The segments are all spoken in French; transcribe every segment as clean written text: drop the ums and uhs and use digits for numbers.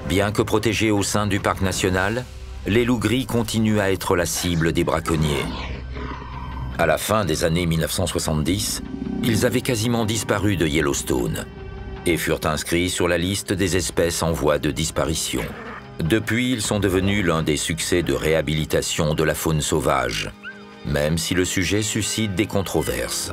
Bien que protégés au sein du parc national, les loups gris continuent à être la cible des braconniers. À la fin des années 1970, ils avaient quasiment disparu de Yellowstone et furent inscrits sur la liste des espèces en voie de disparition. Depuis, ils sont devenus l'un des succès de réhabilitation de la faune sauvage, même si le sujet suscite des controverses.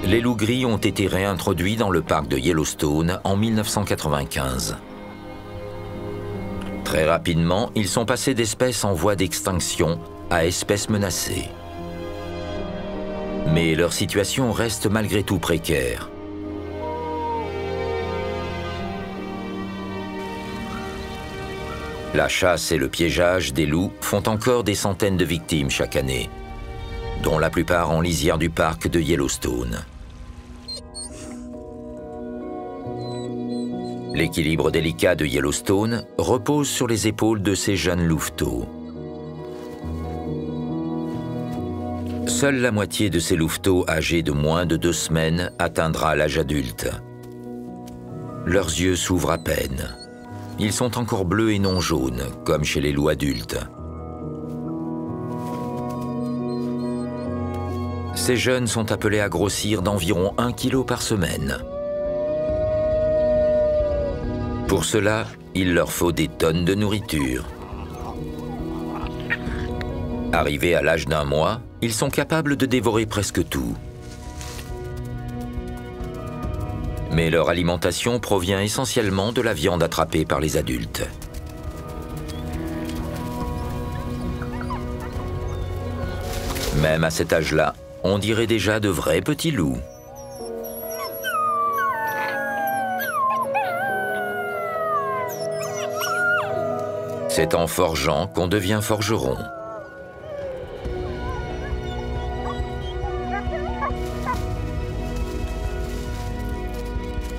Les loups gris ont été réintroduits dans le parc de Yellowstone en 1995. Très rapidement, ils sont passés d'espèces en voie d'extinction à espèces menacées. Mais leur situation reste malgré tout précaire. La chasse et le piégeage des loups font encore des centaines de victimes chaque année, dont la plupart en lisière du parc de Yellowstone. L'équilibre délicat de Yellowstone repose sur les épaules de ces jeunes louveteaux. Seule la moitié de ces louveteaux âgés de moins de 2 semaines atteindra l'âge adulte. Leurs yeux s'ouvrent à peine. Ils sont encore bleus et non jaunes, comme chez les loups adultes. Ces jeunes sont appelés à grossir d'environ 1 kg par semaine. Pour cela, il leur faut des tonnes de nourriture. Arrivés à l'âge d'1 mois, ils sont capables de dévorer presque tout. Mais leur alimentation provient essentiellement de la viande attrapée par les adultes. Même à cet âge-là, on dirait déjà de vrais petits loups. C'est en forgeant qu'on devient forgeron.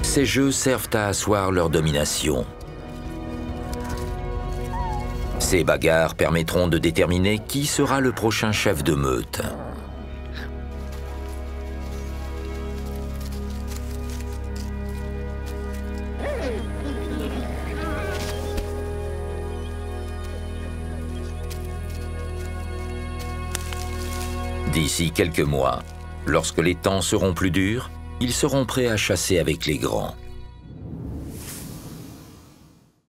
Ces jeux servent à asseoir leur domination. Ces bagarres permettront de déterminer qui sera le prochain chef de meute. D'ici quelques mois, lorsque les temps seront plus durs, ils seront prêts à chasser avec les grands.